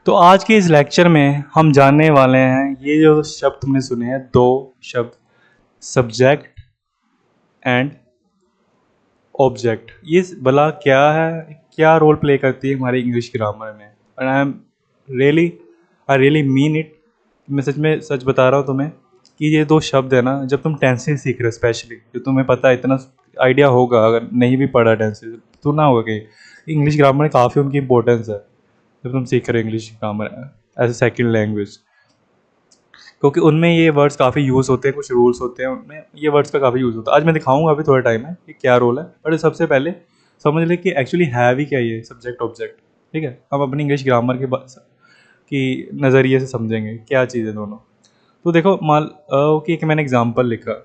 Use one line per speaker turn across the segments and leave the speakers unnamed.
तो आज के इस लेक्चर में हम जानने वाले हैं ये जो शब्द तुमने सुने हैं, दो शब्द, सब्जेक्ट एंड ऑब्जेक्ट। ये भला क्या है, क्या रोल प्ले करती है हमारी इंग्लिश ग्रामर में। और आई रियली मीन इट। मैं सच में सच बता रहा हूँ तुम्हें कि ये दो शब्द है ना, जब तुम टेंसेस सीख रहे हो, स्पेशली जो तुम्हें पता है, इतना आइडिया होगा, अगर नहीं भी पढ़ा टेंसेस तो ना होगा कि इंग्लिश ग्रामर में काफ़ी उनकी इंपॉर्टेंस है जब तुम सीख रहे हो English grammar as a second language, क्योंकि उनमें ये वर्ड्स काफ़ी यूज़ होते हैं, कुछ रूल्स होते हैं उनमें, ये वर्ड्स का काफ़ी यूज़ होता है। आज मैं दिखाऊंगा, अभी थोड़ा टाइम है कि क्या रोल है, बट सबसे पहले समझ ले कि एक्चुअली है भी क्या ये सब्जेक्ट ऑब्जेक्ट। ठीक है, हम अपनी इंग्लिश ग्रामर की नज़रिए से समझेंगे क्या चीज़ है दोनों। तो देखो, मान कि एक मैंने एग्जाम्पल लिखा,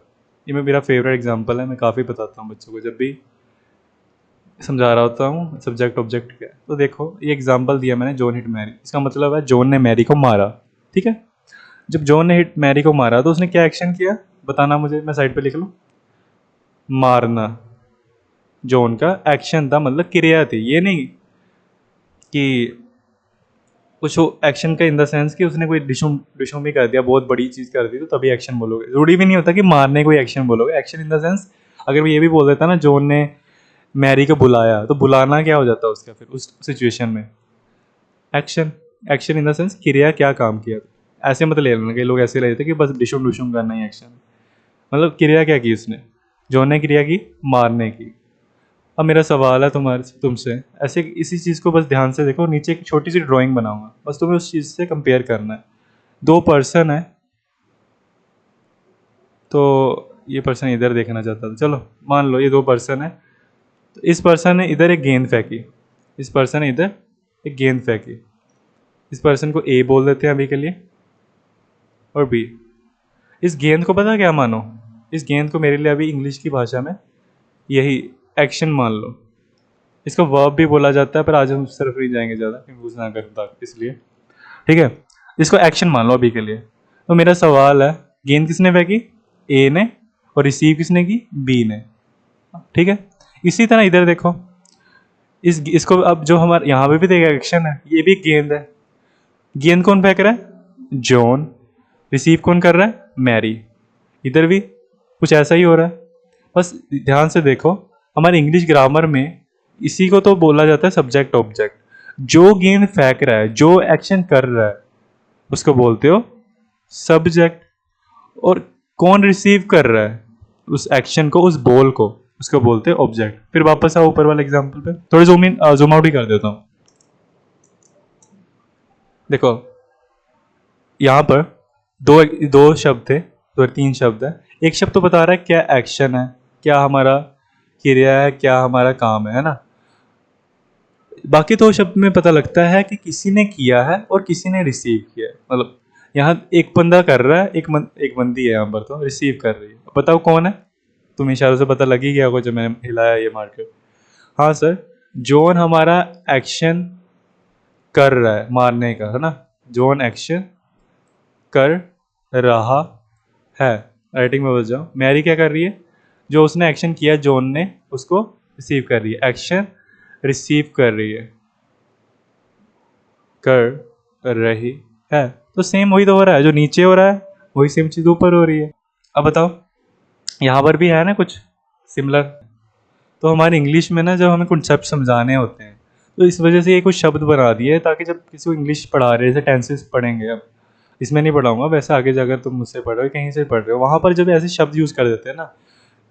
ये मेरा फेवरेट एग्जाम्पल है, मैं काफ़ी बताता हूँ बच्चों को जब भी समझा रहा होता हूँ सब्जेक्ट ऑब्जेक्ट क्या है। तो देखो, ये एग्जाम्पल दिया मैंने, जॉन हिट मैरी। इसका मतलब है जॉन ने मैरी को मारा। ठीक है, जब जॉन ने हिट मैरी को मारा तो उसने क्या एक्शन किया, बताना मुझे, मैं साइड पे लिख लूँ। मारना जॉन का एक्शन था, मतलब क्रिया थी, ये नहीं कि कुछ एक्शन का इन द सेंस कि उसने कोई डिशुम डिशुम भी कर दिया, बहुत बड़ी चीज़ कर दी तो तभी एक्शन बोलोगे। जरूरी भी नहीं होता कि मारने कोई एक्शन बोलोगे। एक्शन इन द सेंस, अगर मैं ये भी बोल देता ना जॉन ने मैरी को बुलाया, तो बुलाना क्या हो जाता उसका फिर उस सिचुएशन में, action. Action in the sense क्रिया, क्या काम किया। ऐसे मत ले लेना, कई लोग ऐसे ले लेते कि बस डिशुम डिशुम करना ही एक्शन, मतलब क्रिया क्या की उसने, जॉन ने क्रिया की मारने की। अब मेरा सवाल है तुमसे, ऐसे इसी चीज़ को बस ध्यान से देखो, नीचे एक छोटी सी ड्राइंग बनाऊंगा, बस तुम्हें उस चीज़ से कंपेयर करना है। दो पर्सन है, तो ये पर्सन इधर देखना चाहता था, चलो मान लो ये दो पर्सन है। तो इस पर्सन ने इधर एक गेंद फेंकी, इस पर्सन ने इधर एक गेंद फेंकी। इस पर्सन को ए बोल देते हैं अभी के लिए, और बी। इस गेंद को पता क्या मानो, इस गेंद को मेरे लिए अभी इंग्लिश की भाषा में यही एक्शन मान लो। इसका वर्ब भी बोला जाता है, पर आज हम उस तरफ नहीं जाएंगे ज़्यादा, कंफ्यूज ना करता इसलिए। ठीक है, इसको एक्शन मान लो अभी के लिए। तो मेरा सवाल है, गेंद किसने फेंकी, ए ने, और रिसीव किसने की, बी ने। ठीक है, इसी तरह इधर देखो, इसको अब जो हमारे यहाँ पे भी देखा एक्शन है, ये भी गेंद है। गेंद कौन फेंक रहा है, जॉन। रिसीव कौन कर रहा है, मैरी। इधर भी कुछ ऐसा ही हो रहा है। बस ध्यान से देखो, हमारे इंग्लिश ग्रामर में इसी को तो बोला जाता है सब्जेक्ट ऑब्जेक्ट। जो गेंद फेंक रहा है, जो एक्शन कर रहा है, उसको बोलते हो सब्जेक्ट। और कौन रिसीव कर रहा है उस एक्शन को, उस बॉल को, उसको बोलते हैं ऑब्जेक्ट। फिर वापस आओ ऊपर वाले एग्जांपल पे, थोड़ी जूम आउट ही कर देता हूँ। देखो, यहाँ पर दो दो शब्द थे, दो तीन शब्द है। एक शब्द तो बता रहा है क्या एक्शन है, क्या हमारा क्रिया है, क्या हमारा काम है ना। बाकी दो शब्द में पता लगता है कि किसी ने किया है और किसी ने रिसीव किया है। मतलब यहाँ एक बंदा कर रहा है, एक बंदी है यहाँ पर तो रिसीव कर रही है। बताओ कौन है, तुम इशारों से पता लग ही गया होगा जब मैंने हिलाया ये मार्कर। हाँ सर, जॉन हमारा एक्शन कर रहा है मारने का, है ना। जॉन एक्शन कर रहा है, राइटिंग में बच जाओ। मैरी क्या कर रही है, जो उसने एक्शन किया जॉन ने, उसको रिसीव कर रही है। एक्शन रिसीव कर रही है, कर रही है। तो सेम वही तो हो रहा है, जो नीचे हो रहा है वही सेम चीज़ ऊपर हो रही है। अब बताओ, यहाँ पर भी है ना कुछ सिमिलर। तो हमारी इंग्लिश में ना, जब हमें कॉन्सेप्ट समझाने होते हैं, तो इस वजह से ये कुछ शब्द बना दिए ताकि जब किसी को इंग्लिश पढ़ा रहे, जैसे टेंसेस पढ़ेंगे, अब इसमें नहीं पढ़ाऊंगा, वैसे आगे जाकर तुम मुझसे पढ़ रहे हो, कहीं से पढ़ रहे हो, वहाँ पर जब ऐसे शब्द यूज़ कर देते हैं ना,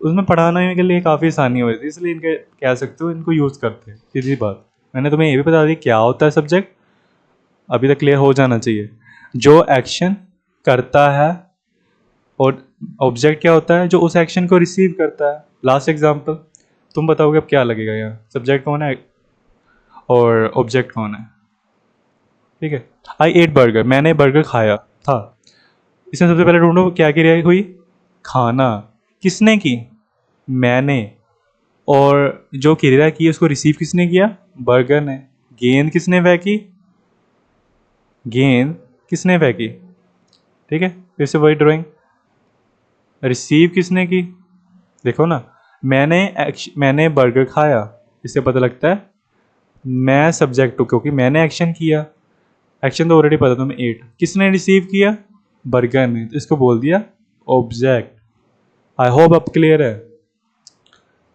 उसमें पढ़ाने के लिए काफ़ी आसानी हो जाती है, इसलिए इनके कह सकते हो इनको यूज़ करते हैं। सीधी बात, मैंने तुम्हें ये भी बता दी क्या होता है सब्जेक्ट, अभी तक क्लियर हो जाना चाहिए। जो एक्शन करता है, और ऑब्जेक्ट क्या होता है, जो उस एक्शन को रिसीव करता है। लास्ट एग्जांपल, तुम बताओगे अब क्या लगेगा, यहाँ सब्जेक्ट कौन है और ऑब्जेक्ट कौन है। ठीक है, आई एट बर्गर, मैंने बर्गर खाया था। इसमें सबसे पहले ढूंढो क्या क्रिया हुई, खाना। किसने की, मैंने। और जो क्रिया की उसको रिसीव किसने किया, बर्गर ने। गेंद किसने फेंकी, गेंद किसने फेंकी। ठीक है, फिर से वही ड्राइंग, रिसीव किसने की, देखो ना, मैंने बर्गर खाया, इससे पता लगता है मैं सब्जेक्ट हूँ क्योंकि मैंने एक्शन किया। एक्शन तो ऑलरेडी पता तुम्हें, ईट। किसने रिसीव किया? बर्गर ने, तो इसको बोल दिया ऑब्जेक्ट। आई होप अब क्लियर है।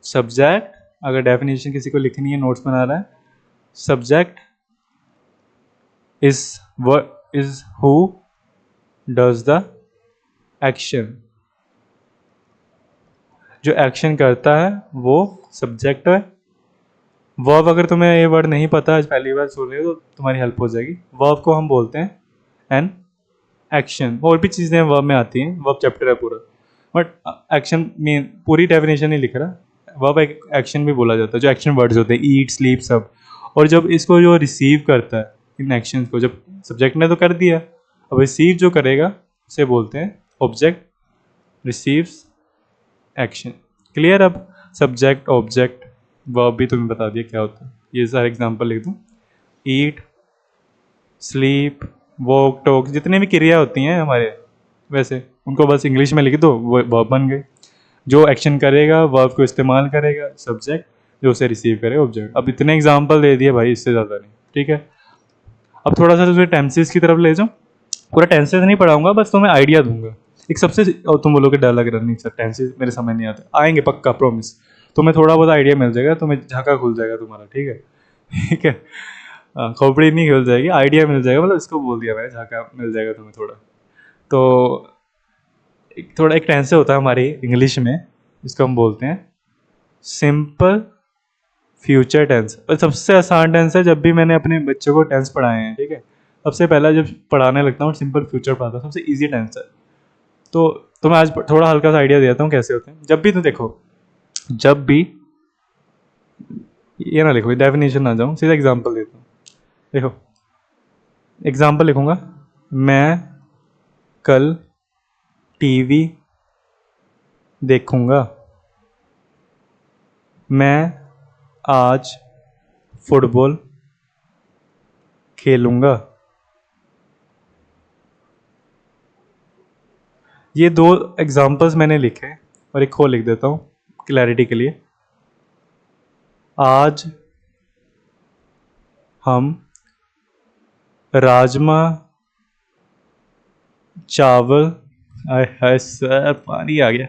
सब्जेक्ट, अगर डेफिनेशन किसी को लिखनी है, नोट्स बना रहा है, subject is who does the action. जो एक्शन करता है वो सब्जेक्ट है। वर्ब, अगर तुम्हें ये वर्ड नहीं पता, आज पहली बार सुन रहे हो तो तुम्हारी हेल्प हो जाएगी। वर्ब को हम बोलते हैं एन एक्शन। और भी चीज़ें वर्ब में आती हैं, वर्ब चैप्टर है पूरा, बट एक्शन में पूरी डेफिनेशन नहीं लिख रहा। वर्ब एक एक्शन भी बोला जाता है, जो एक्शन वर्ड्स होते हैं, ईट, स्लीप, सब। और जब इसको जो रिसीव करता है इन एक्शन को, जब सब्जेक्ट ने तो कर दिया, अब रिसीव जो करेगा उसे बोलते हैं ऑब्जेक्ट रिसीव्स एक्शन। क्लियर? अब सब्जेक्ट, ऑब्जेक्ट, वर्ब भी तुम्हें बता दिया क्या होता है। ये सारे एग्जांपल लिख दूँ, ईट, स्लीप, वॉक, टॉक, जितने भी क्रिया होती हैं हमारे, वैसे उनको बस इंग्लिश में लिख दो, वो वर्ब बन गए। जो एक्शन करेगा वर्ब को इस्तेमाल करेगा सब्जेक्ट, जो उसे रिसीव करेगा ऑब्जेक्ट। अब इतने एग्जांपल दे दिए भाई, इससे ज़्यादा नहीं। ठीक है, अब थोड़ा सा तुझे टेंसेस की तरफ ले जाऊँ। पूरा टेंसेस नहीं पढ़ाऊंगा, बस तुम्हें आइडिया दूंगा एक सबसे। और तुम बोलोगे डर लग रहा नहीं सर, टेंसेस मेरे समझ नहीं आते। आएंगे पक्का, प्रॉमिस। तुम्हें थोड़ा बहुत आइडिया मिल जाएगा, तुम्हें झाका खुल जाएगा तुम्हारा। ठीक है ठीक है, खोपड़ी नहीं खुल जाएगी, आइडिया मिल जाएगा, मतलब इसको बोल दिया मैंने, झाका मिल जाएगा तुम्हें थोड़ा। तो थोड़ा एक टेंस होता है हमारी इंग्लिश में, इसको हम बोलते हैं सिंपल फ्यूचर टेंस। और सबसे आसान टेंस है, जब भी मैंने अपने बच्चों को टेंस पढ़ाए हैं, ठीक है, सबसे पहला जब पढ़ाने लगता हूँ सिंपल फ्यूचर पढ़ाता हूँ, सबसे इजी टेंस है। तो मैं आज थोड़ा हल्का सा आइडिया देता हूँ कैसे होते हैं। जब भी, तो देखो, जब भी, ये ना लिखो, डेफिनेशन ना जाऊँ, सीधा एग्जांपल देता हूँ। देखो, एग्जांपल लिखूंगा, मैं कल टीवी देखूंगा, मैं आज फुटबॉल खेलूंगा। ये दो एग्जांपल्स मैंने लिखे, और एक और लिख देता हूँ क्लैरिटी के लिए। आज हम राजमा चावल, हाय सर पानी आ गया,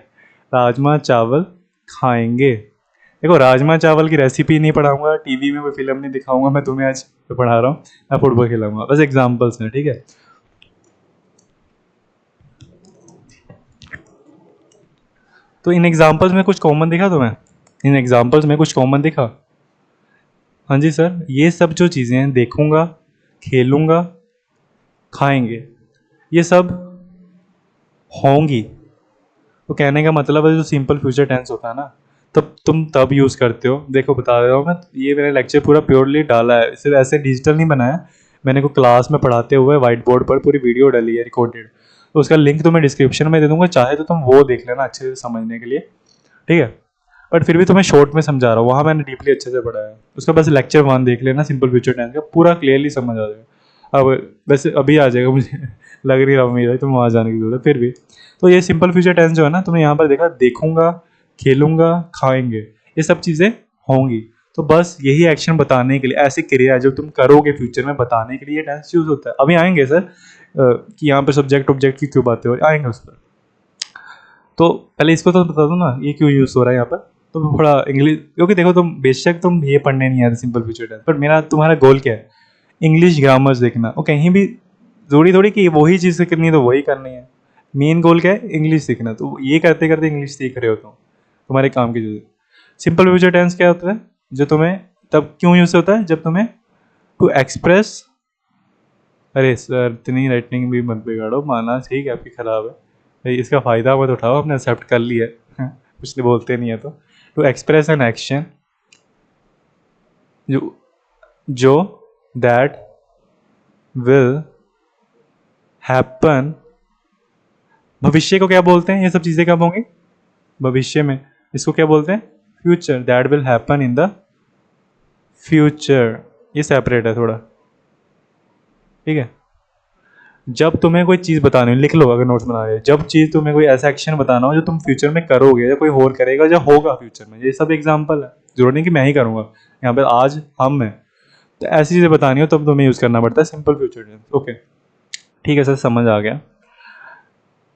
राजमा चावल खाएंगे। देखो, राजमा चावल की रेसिपी नहीं पढ़ाऊंगा, टीवी में कोई फिल्म नहीं दिखाऊंगा मैं तुम्हें, आज पढ़ा रहा हूँ, मैं फुटबॉल खिलाऊंगा। बस एग्जांपल्स हैं, ठीक है। तो इन एग्जांपल्स में कुछ कॉमन दिखा तुम्हें? इन एग्जांपल्स में कुछ कॉमन दिखा? हाँ जी सर, ये सब जो चीज़ें हैं, देखूंगा, खेलूंगा, खाएंगे, ये सब होंगी। तो कहने का मतलब है, जो सिंपल फ्यूचर टेंस होता है ना, तब तुम तब यूज़ करते हो। देखो, बता रहा हूँ मैं, ये मैंने लेक्चर पूरा प्योरली डाला है, सिर्फ ऐसे डिजिटल नहीं बनाया मैंने, को क्लास में पढ़ाते हुए व्हाइट बोर्ड पर पूरी वीडियो डाली है रिकॉर्डेड। तो उसका लिंक तुम्हें डिस्क्रिप्शन में दे दूंगा, चाहे तो तुम वो देख लेना अच्छे से समझने के लिए, ठीक है। बट फिर भी तुम्हें शॉर्ट में समझा रहा हूँ, वहाँ मैंने डीपली अच्छे से पढ़ाया है। उसका बस लेक्चर 1 देख लेना, सिंपल फ्यूचर टेंस का, पूरा क्लियरली समझ आ जाएगा। अब वैसे अभी आ जाएगा, मुझे लग नहीं रहा उम्मीद है तुम वहाँ जाने की जरूरत है, फिर भी। तो ये सिंपल फ्यूचर टेंस जो है ना, तुमने यहाँ पर देखा, देखूंगा, खेलूंगा, खाएंगे, ये सब चीज़ें होंगी। तो बस यही एक्शन बताने के लिए, ऐसी क्रिया जो तुम करोगे फ्यूचर में, बताने के लिए ये टेंस यूज होता है। अभी आएंगे सर कि यहाँ पर सब्जेक्ट ऑब्जेक्ट की क्यों बातें हो रही, आएंगे उस पर। तो पहले इसको तो बता दो ना, ये क्यों यूज़ हो रहा है यहाँ पर। तो थोड़ा इंग्लिश, क्योंकि देखो, तुम बेशक तुम ये पढ़ने नहीं आते सिंपल फ्यूचर टेंस, बट मेरा तुम्हारा गोल क्या है? इंग्लिश ग्रामर्स देखना। और कहीं भी जरूरी थोड़ी कि वही चीज़ करनी है तो वही करनी है, मेन गोल क्या है? इंग्लिश सीखना। तो ये करते करते इंग्लिश सीख रहे हो तुम, तुम्हारे काम की चीज़। सिंपल फ्यूचर टेंस क्या होता है? जो तुम्हें तब क्यों यूज़ होता है, जब तुम्हें टू एक्सप्रेस, अरे सर इतनी राइटिंग भी मत बिगाड़ो, माना ठीक है आपकी ख़राब है भाई, इसका फ़ायदा मत उठाओ, आपने एक्सेप्ट कर लिया है कुछ नहीं बोलते नहीं है तो। टू एक्सप्रेस एन एक्शन जो दैट विल हैपन, भविष्य को क्या बोलते हैं? ये सब चीज़ें कब होंगी? भविष्य में। इसको क्या बोलते हैं? Future. That will happen in the future. ये सेपरेट है थोड़ा, ठीक है। जब तुम्हें कोई चीज़ बतानी हो, लिख लो अगर नोट्स बना रहे, जब चीज़ तुम्हें कोई ऐसा एक्शन बताना हो जो तुम फ्यूचर में करोगे, या कोई और करेगा, या होगा फ्यूचर में, ये सब एग्जांपल है, जरूरी नहीं कि मैं ही करूँगा। यहाँ पे आज हम हैं, तो ऐसी चीज़ें बतानी हो तब तुम्हें यूज़ करना पड़ता है सिंपल फ्यूचर टेंस। ओके, ठीक है सर, समझ आ गया।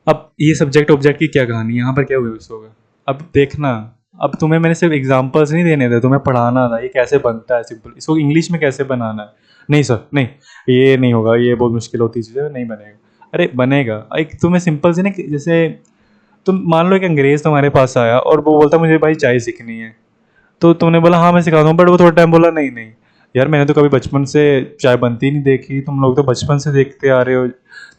अब ये सब्जेक्ट ऑब्जेक्ट की क्या कहानी है, यहाँ पर क्या यूज़ होगा अब देखना। अब तुम्हें मैंने सिर्फ एग्जांपल्स नहीं देने थे, तुम्हें पढ़ाना था ये कैसे बनता है सिंपल, इसको इंग्लिश में कैसे बनाना है। नहीं सर नहीं, ये नहीं होगा, ये बहुत मुश्किल होती चीज़ें, नहीं बनेगा। अरे बनेगा, एक तुम्हें सिंपल से ना, जैसे तुम मान लो एक अंग्रेज़ तुम्हारे पास आया और वो बोलता मुझे भाई चाय सीखनी है, तो तुमने बोला हाँ मैं सिखाता हूँ, बट वो थोड़ा टाइम बोला नहीं नहीं यार मैंने तो कभी बचपन से चाय बनती नहीं देखी, तुम लोग तो बचपन से देखते आ रहे हो,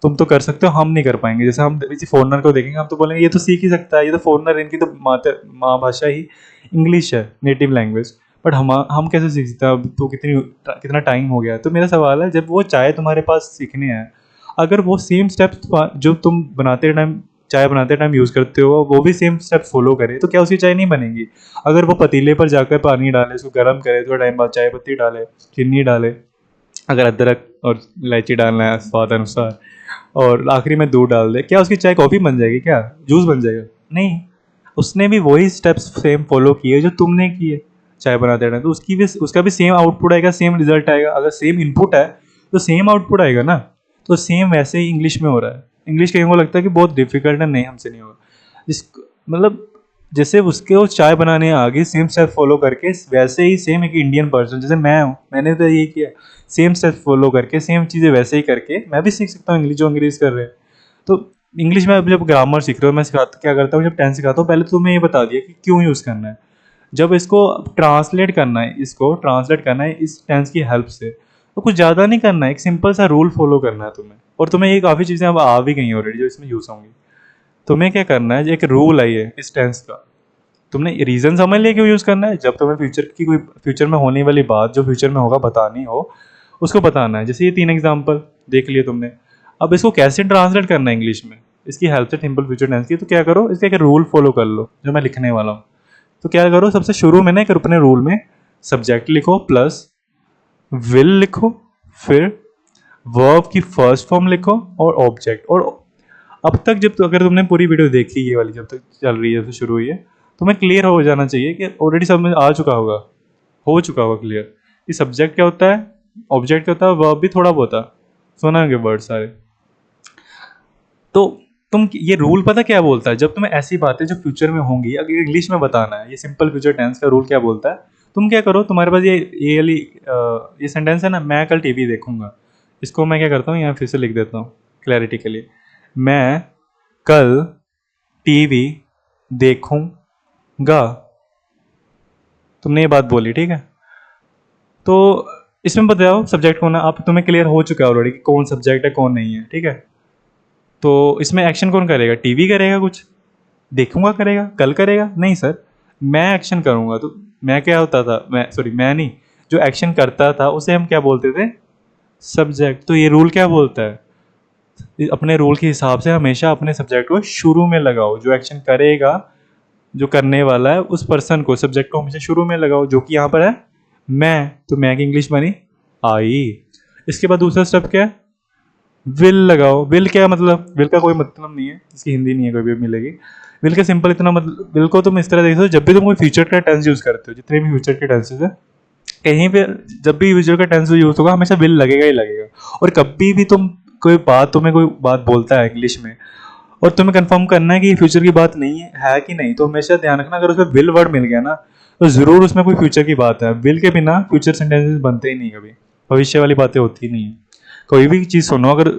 तुम तो कर सकते हो, हम नहीं कर पाएंगे। जैसे हम किसी फॉरनर को देखेंगे हम तो बोलेंगे ये तो सीख ही सकता है, ये तो फॉरनर, इनकी तो माँ भाषा ही इंग्लिश है, नेटिव लैंग्वेज। बट हम कैसे सीख सकते हैं, अब तो कितना टाइम हो गया है। तो मेरा सवाल है, जब वो चाय तुम्हारे पास सीखने आए, अगर वो सेम स्टेप्स जो तुम बनाते टाइम चाय बनाते टाइम यूज़ करते हो वो भी सेम स्टेप फॉलो करे, तो क्या उसकी चाय नहीं बनेगी। अगर वो पतीले पर जाकर पानी डाले, उसको गर्म करे, थोड़ा टाइम बाद चाय पत्ती डाले, चीनी डाले, अगर अदरक और इलायची डालना है स्वाद अनुसार, और आखिरी में दूध डाल दे, क्या उसकी चाय कॉफ़ी बन जाएगी, क्या जूस बन जाएगा? नहीं, उसने भी वही स्टेप्स सेम फॉलो किए जो तुमने किए चाय बनाते टाइम, तो उसका भी सेम आउटपुट आएगा, सेम रिजल्ट आएगा। अगर सेम इनपुट है तो सेम आउटपुट आएगा ना। तो सेम वैसे ही इंग्लिश में हो रहा है। इंग्लिश कहीं को लगता है कि बहुत डिफिकल्ट है, नहीं हमसे नहीं होगा। जिस मतलब जैसे उसके वो चाय बनाने आ गई सेम स्टेप फॉलो करके, वैसे ही सेम एक इंडियन पर्सन जैसे मैं हूँ, मैंने तो ये किया, सेम स्टेप फॉलो करके सेम चीज़ें वैसे ही करके मैं भी सीख सकता हूँ इंग्लिश, जो अंग्रेज कर रहे हैं। तो इंग्लिश में अब जब ग्रामर सीख रहे हो, मैं सिखाता क्या करता हूँ, जब टेंस सिखाता हूँ पहले तो तुम्हें ये बता दिया कि क्यों यूज़ करना है। जब इसको ट्रांसलेट करना है, इस टेंस की हेल्प से, तो कुछ ज़्यादा नहीं करना है, एक सिंपल सा रूल फॉलो करना है तुम्हें, और तुम्हें ये काफ़ी चीज़ें अब आ भी गई हैं ऑलरेडी जो इसमें यूज़ होंगी। तुम्हें क्या करना है, एक रूल है ये इस टेंस का, तुमने रीज़न समझ लिया क्यों यूज़ करना है। जब तुम्हें फ्यूचर में होने वाली बात जो फ्यूचर में होगा बतानी हो, उसको बताना है। जैसे ये 3 एग्जाम्पल देख लिए तुमने, अब इसको कैसे ट्रांसलेट करना है इंग्लिश में, इसकी हेल्प से सिंपल फ्यूचर टेंस की, तो क्या करो, इसका एक रूल फॉलो कर लो जो मैं लिखने वाला हूँ। तो क्या करो, सबसे शुरू में ना एक अपने रूल में सब्जेक्ट लिखो प्लस विल लिखो, फिर वर्ब की फर्स्ट फॉर्म लिखो और ऑब्जेक्ट। और अब तक जब अगर तुमने पूरी वीडियो देखी ये वाली जब तक चल रही है तो शुरू हुई है, तुम्हें क्लियर हो जाना चाहिए कि ऑलरेडी सब में आ चुका होगा, हो चुका होगा क्लियर कि सब्जेक्ट क्या होता है, ऑब्जेक्ट क्या होता है, वर्ब भी थोड़ा बहुत सुना होंगे वर्ड सारे। तो तुम ये रूल पता क्या बोलता है, जब तुम्हें ऐसी बातें जो फ्यूचर में होंगी अगर इंग्लिश में बताना है, ये सिंपल फ्यूचर टेंस का रूल क्या बोलता है, तुम क्या करो, तुम्हारे पास ये वाली ये सेंटेंस है ना, मैं कल टीवी देखूंगा, इसको मैं क्या करता हूँ यहाँ फिर से लिख देता हूँ क्लैरिटी के लिए। मैं कल टीवी देखूंगा, तुमने ये बात बोली, ठीक है। तो इसमें बताओ सब्जेक्ट कौन है, आप तुम्हें क्लियर हो चुका है ऑलरेडी कि कौन सब्जेक्ट है कौन नहीं है, ठीक है। तो इसमें एक्शन कौन करेगा, टीवी करेगा, कुछ देखूंगा करेगा, कल करेगा, नहीं सर मैं एक्शन करूंगा। तो मैं क्या होता था, मैं नहीं, जो एक्शन करता था उसे हम क्या बोलते थे, सब्जेक्ट। तो ये रूल क्या बोलता है, अपने रूल के हिसाब से हमेशा अपने सब्जेक्ट को शुरू में लगाओ, जो एक्शन करेगा, जो करने वाला है उस पर्सन को, सब्जेक्ट को हमेशा शुरू में लगाओ, जो कि यहाँ पर है मैं। तो मैं की इंग्लिश बनी आई। इसके बाद दूसरा स्टेप क्या है, विल लगाओ। विल क्या मतलब, विल का कोई मतलब नहीं है, इसकी हिंदी नहीं है कोई भी मिलेगी। विल का सिंपल इतना मतलब, विल को तुम इस तरह देख सकते हो, जब भी तुम कोई फ्यूचर का टेंस यूज करते हो, जितने भी फ्यूचर के टेंसेज है, कहीं पे जब भी फ्यूचर का टेंस यूज होगा हमेशा विल लगेगा ही लगेगा। और कभी भी तुम्हें कोई बात बोलता है इंग्लिश में और तुम्हें कंफर्म करना है कि ये फ्यूचर की बात नहीं है कि नहीं, तो हमेशा ध्यान रखना अगर उसमें विल वर्ड मिल गया ना, तो जरूर उसमें कोई फ्यूचर की बात है। विल के बिना फ्यूचर सेंटेंसेस बनते ही नहीं, कभी भविष्य वाली बातें होती नहीं है। कोई भी चीज़ सुनो, अगर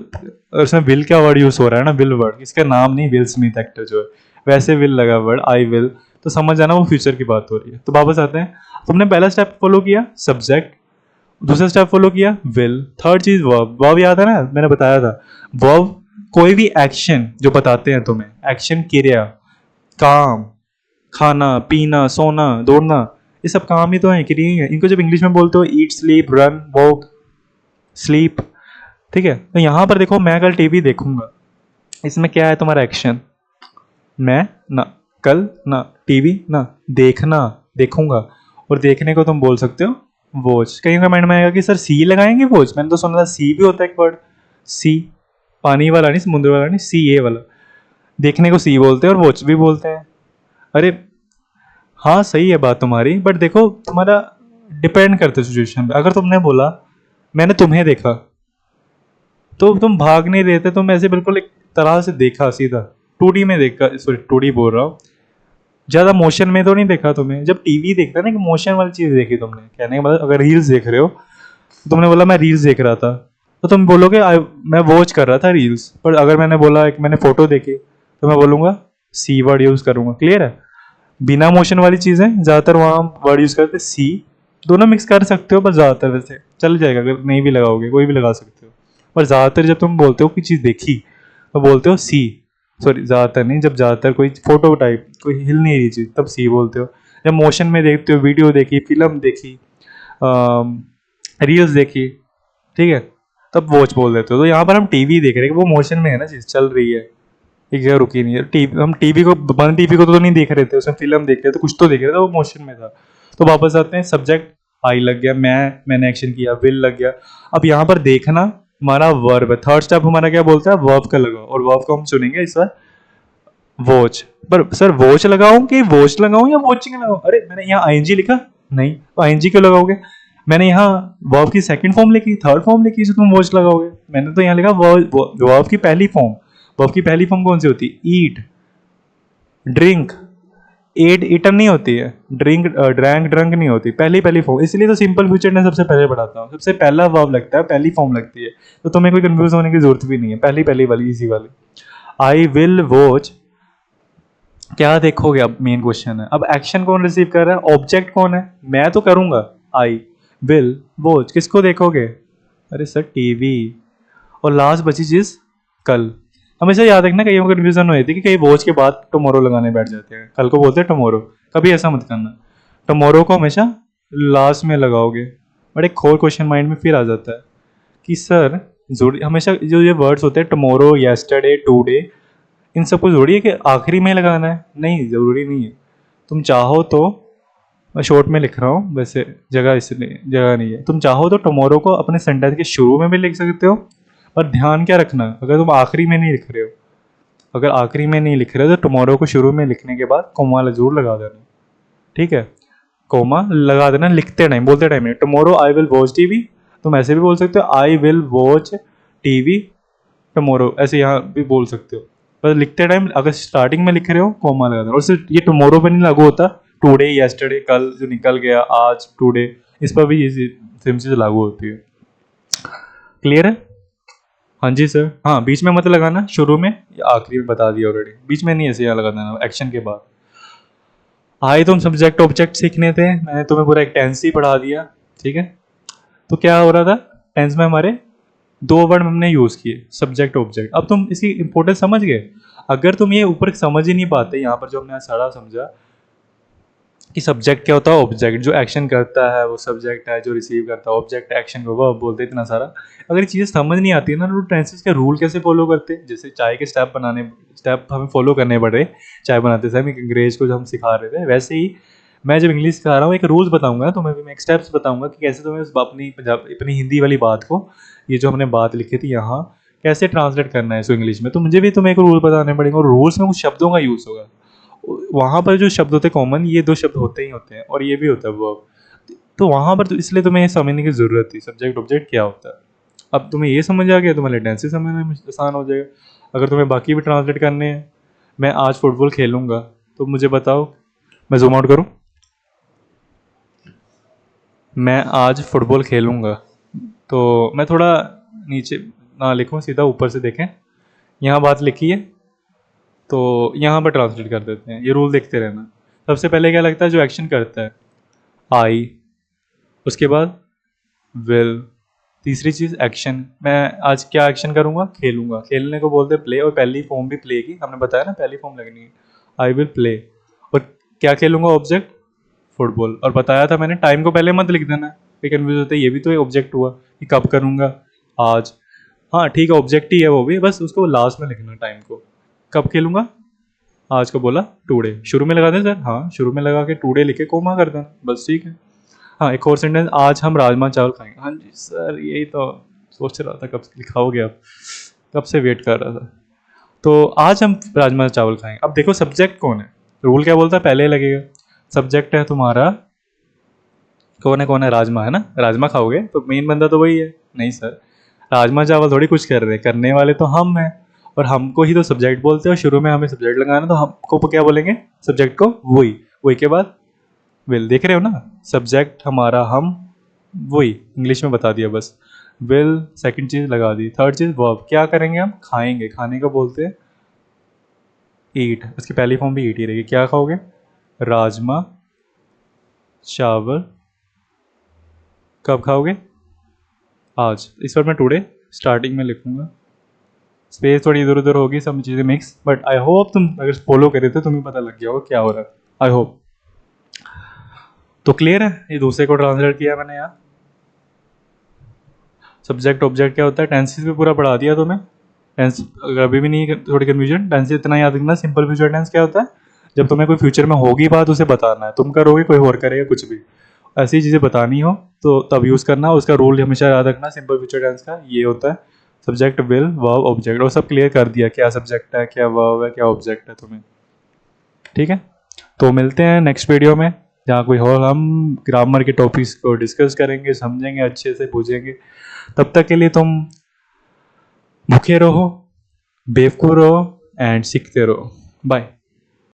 उसमें विल क्या वर्ड यूज हो रहा है ना, विल वर्ड, इसका नाम नहीं विल स्मिथ एक्टर जो है, वैसे विल लगा वर्ड आई विल, तो समझ जाना वो फ्यूचर की बात हो रही है। तो वापस आते हैं, तुमने पहला स्टेप फॉलो किया सब्जेक्ट, दूसरा स्टेप फॉलो किया विल, थर्ड चीज वर्ब। वर्ब याद है ना, मैंने बताया था वर्ब कोई भी एक्शन जो बताते हैं तुम्हें, एक्शन क्रिया, काम, खाना पीना सोना दौड़ना, ये सब काम ही तो है, क्रिया ही है। इनको जब इंग्लिश में बोलते हो eat sleep run walk sleep, ठीक है। तो यहाँ पर देखो मैं कल टीवी देखूंगा, इसमें क्या है तुम्हारा एक्शन, मैं ना, कल ना, टीवी ना, देखना देखूंगा। और देखने को तुम बोल सकते हो वॉच। कहीं का माइंड में आएगा कि सर सी लगाएंगे वॉच, मैंने तो सुना था सी भी होता है एक वर्ड, सी पानी वाला नहीं, समुद्र वाला नहीं, सी ए वाला। देखने को सी बोलते हैं और वॉच भी बोलते हैं। अरे हाँ सही है बात तुम्हारी, बट देखो तुम्हारा डिपेंड करते सिचुएशन पे। अगर तुमने बोला मैंने तुम्हें देखा, तो तुम भाग नहीं रहे थे, तुम ऐसे बिल्कुल एक तरह से देखा सीधा, 2D में देखा, सॉरी 2D बोल रहा हूँ, ज़्यादा मोशन में तो नहीं देखा तुम्हें। जब टीवी देखता है ना कि मोशन वाली चीज़ देखी तुमने, कहने का मतलब अगर रील्स देख रहे हो, तो तुमने बोला मैं रील्स देख रहा था, तो तुम बोलोगे मैं वॉच कर रहा था रील्स। पर अगर मैंने बोला एक मैंने फोटो देखी, तो मैं बोलूँगा सी वर्ड यूज़ करूँगा। क्लियर है? बिना मोशन वाली चीज़ें ज़्यादातर वहाँ वर्ड यूज़ करते सी, दोनों मिक्स कर सकते हो, पर ज़्यादातर वैसे चल जाएगा, अगर नहीं भी लगाओगे कोई भी लगा सकते हो। पर ज़्यादातर जब तुम बोलते हो कि चीज़ देखी, तो बोलते हो सी। सॉरी, ज़्यादातर नहीं, जब ज़्यादातर कोई फोटो टाइप कोई हिल नहीं रही चीज़, तब सी बोलते हो। जब मोशन में देखते हो, वीडियो देखी, फिल्म देखी, रील्स देखी, ठीक है, तब वॉच बोल देते हो। तो यहाँ पर हम टीवी देख रहे हैं कि वो मोशन में है ना, चीज़ चल रही है, एक जगह रुकी नहीं है। टीवी, हम टीवी को बंद टीवी को तो नहीं देख रहे थे, उसमें फिल्म देख रहे थे, कुछ तो देख रहे थे, वो मोशन में था। तो वापस आते हैं, सब्जेक्ट आई लग गया, मैंने एक्शन किया, विल लग गया। अब यहाँ पर देखना हमारा वर्ब है। थर्ड स्टेप हमारा क्या बोलता है, वर्ब का लगाओ, और वर्ब को हम चुनेंगे इस बार वॉच। पर सर वॉच लगाऊं कि वॉच लगाऊं या वॉचिंग लगाऊं? अरे मैंने यहाँ आईएनजी लिखा, नहीं तो आईएनजी क्यों लगाओगे? मैंने यहाँ वर्ब की सेकंड फॉर्म लिखी, थर्ड फॉर्म लिखी, जो तुम वॉच लगाओगे। मैंने तो यहाँ लिखा वर्ब की पहली फॉर्म। वर्ब की पहली फॉर्म कौन सी होती है? ईट, ड्रिंक। एट ईटन नहीं होती है, ड्रिंक ड्रैंक ड्रंक नहीं होती, पहली पहली फॉर्म। इसलिए तो सिंपल फ्यूचर ने सबसे पहले पढ़ाता हूँ, सबसे पहला वर्ब लगता है, पहली फॉर्म लगती है। तो तुम्हें कोई कंफ्यूज होने की जरूरत भी नहीं है, पहली पहली वाली इजी वाली। आई विल वॉच, क्या देखोगे? अब मेन क्वेश्चन है, अब एक्शन कौन रिसीव कर रहा है, ऑब्जेक्ट कौन है? मैं तो करूंगा, आई विल वॉच, किसको देखोगे? अरे सर टीवी। और लास्ट बची चीज कल। हमेशा याद रखना, कई कन्फ्यूजन हुई थी कि कई वॉच के बाद टुमारो लगाने बैठ जाते हैं, कल को बोलते हैं टुमारो। कभी ऐसा मत करना, टुमारो को हमेशा लास्ट में लगाओगे। बट एक और क्वेश्चन माइंड में फिर आ जाता है कि सर जरूरी हमेशा जो ये वर्ड्स होते हैं टुमारो, येस्टरडे, टुडे, इन सबको जोड़िए कि आखिरी में लगाना है? नहीं, ज़रूरी नहीं है। तुम चाहो तो, मैं शॉर्ट में लिख रहा हूँ वैसे, जगह इसलिए जगह नहीं है, तुम चाहो तो टुमारो को अपने सेंटेंस के शुरू में भी लिख सकते हो। पर ध्यान क्या रखना, अगर तुम आखिरी में नहीं लिख रहे हो, अगर आखिरी में नहीं लिख रहे हो, तो टुमारो को शुरू में लिखने के बाद कोमा जरूर लगा देना। ठीक है, कोमा लगा देना लिखते टाइम, बोलते टाइम नहीं। Tomorrow I will watch TV, तुम ऐसे भी बोल सकते हो, I will watch TV tomorrow, ऐसे यहाँ भी बोल सकते हो। पर लिखते टाइम अगर स्टार्टिंग में लिख रहे हो, कोमा लगा देना। और सिर्फ ये टुमारो पे नहीं लागू होता, टुडे, येस्टरडे, कल जो निकल गया, आज, टुडे, इस पर भी ये सेम चीज लागू होती है। क्लियर है? हाँ जी सर। हाँ, बीच में मत लगाना, शुरू में या आखिरी में, बता दिया ऑलरेडी, बीच में नहीं, ऐसे यहाँ लगा देना एक्शन के बाद। आए तुम सब्जेक्ट ऑब्जेक्ट सीखने थे, मैंने तुम्हें पूरा एक टेंस ही पढ़ा दिया। ठीक है, तो क्या हो रहा था, टेंस में हमारे दो वर्ड हमने यूज किए, सब्जेक्ट ऑब्जेक्ट। अब तुम इसकी इंपॉर्टेंस समझ गए। अगर तुम ये ऊपर समझ ही नहीं पाते, यहाँ पर जो हमने सारा समझा कि सब्जेक्ट क्या होता है, ऑब्जेक्ट जो एक्शन करता है वो सब्जेक्ट है, जो रिसीव करता है ऑब्जेक्ट, एक्शन को वर्ब बोलते हैं, इतना सारा अगर ये चीज़ें समझ नहीं आती है ना, तो टेंसेस के रूल कैसे फॉलो करते हैं? जैसे चाय के स्टेप हमें फॉलो करने पड़ रहे चाय बनाते समय, अंग्रेज को जो हम सिखा रहे थे, वैसे ही मैं जब इंग्लिश सिखा रहा हूँ, एक रूल्स बताऊंगा तुम्हें भी, मैं एक स्टेप्स बताऊंगा कि कैसे तुम्हें अपनी हिंदी वाली बात को, ये जो हमने बात लिखी थी यहाँ, कैसे ट्रांसलेट करना है इसको इंग्लिश में। तो मुझे भी तुम्हें एक रूल बताने पड़ेंगे, और रूल्स में कुछ शब्दों का यूज़ होगा। वहाँ पर जो शब्द होते हैं कॉमन, ये दो शब्द होते ही होते हैं, और ये भी होता है वर्ब। तो वहाँ पर तो इसलिए तुम्हें ये समझने की ज़रूरत थी सब्जेक्ट ऑब्जेक्ट क्या होता है। अब तुम्हें ये समझ आ गया, तुम्हारे टेंसेस समझने में आसान हो जाएगा। अगर तुम्हें बाकी भी ट्रांसलेट करने हैं, मैं आज फुटबॉल खेलूंगा, तो मुझे बताओ, मैं जूम आउट करूँ, मैं आज फुटबॉल खेलूंगा, तो मैं थोड़ा नीचे ना लिखूँ, सीधा ऊपर से देखें, यहाँ बात लिखी है, तो यहाँ पर ट्रांसलेट कर देते हैं। ये रूल देखते रहना। सबसे पहले क्या लगता है, जो एक्शन करता है आई, उसके बाद विल, तीसरी चीज़ एक्शन, मैं आज क्या एक्शन करूँगा, खेलूंगा, खेलने को बोलते हैं प्ले, और पहली फॉर्म भी प्ले की, हमने बताया ना पहली फॉर्म लगनी है, आई विल प्ले। और क्या खेलूंगा, ऑब्जेक्ट फुटबॉल, और बताया था मैंने टाइम को पहले मत लिख देना, फिर कन्फ्यूज होता है, ये भी तो एक ऑब्जेक्ट हुआ कि कब करूँगा, आज। हाँ ठीक है, ऑब्जेक्ट ही है वो भी, बस उसको लास्ट में लिखना, टाइम को, कब खेलूंगा, आज को बोला टुडे, शुरू में लगा दें सर, हाँ शुरू में लगा के टुडे लिखे कोमा कर देना, बस ठीक है। हाँ, एक और सेंटेंस, आज हम राजमा चावल खाएंगे। हाँ जी सर, यही तो सोच रहा था कब से लिखाओगे आप, कब से वेट कर रहा था। तो आज हम राजमा चावल खाएंगे। अब देखो सब्जेक्ट कौन है, रूल क्या बोलता है, पहले लगेगा। सब्जेक्ट है तुम्हारा कौन है राजमा, है ना, राजमा खाओगे तो मेन बंदा तो वही है। नहीं सर, राजमा चावल थोड़ी कुछ कर रहे हैं, करने वाले तो हम हैं, और हमको ही तो सब्जेक्ट बोलते हो, शुरू में हमें सब्जेक्ट लगाना, तो हमको क्या बोलेंगे सब्जेक्ट को, वही, वही के बाद विल। देख रहे हो ना, सब्जेक्ट हमारा हम, वही इंग्लिश में बता दिया बस, विल सेकंड चीज लगा दी, थर्ड चीज वर्ब, क्या करेंगे हम, खाएंगे, खाने को बोलते हैं ईट, उसकी पहली फॉर्म भी ईट ही रहेगी। क्या खाओगे, राजमा चावल, कब खाओगे, आज। इस बार मैं टुडे स्टार्टिंग में लिखूंगा, स्पेस थोड़ी इधर उधर होगी, सब चीज़ें मिक्स, बट आई होप तुम अगर फॉलो करे थे तुम्हें पता लग गया होगा क्या हो रहा है, आई होप। तो क्लियर है, ये दूसरे को ट्रांसलेट किया मैंने यहाँ। सब्जेक्ट ऑब्जेक्ट क्या होता है, टेंसेस भी पूरा पढ़ा दिया तुम्हें। टेंस अगर अभी भी नहीं थोड़ी कन्फ्यूजन, टेंसेस इतना याद रखना, सिंपल फ्यूचर टेंस क्या होता है, जब तुम्हें कोई फ्यूचर में होगी बात उसे बताना है, तुम करोगे कोई और करेगा कुछ भी, ऐसी चीज़ें बतानी हो तो तब यूज़ करना, उसका रूल हमेशा याद रखना, सिंपल फ्यूचर टेंस का ये होता है, सब्जेक्ट विल वर्ब ऑब्जेक्ट, और सब क्लियर कर दिया, क्या सब्जेक्ट है, क्या वर्ब है, क्या ऑब्जेक्ट है तुम्हें। ठीक है, तो मिलते हैं नेक्स्ट वीडियो में, जहाँ कोई और हम ग्रामर के टॉपिक्स को डिस्कस करेंगे, समझेंगे, अच्छे से पूछेंगे। तब तक के लिए तुम भूखे रहो, बेवकूफ़ रहो एंड सीखते रहो। बाय।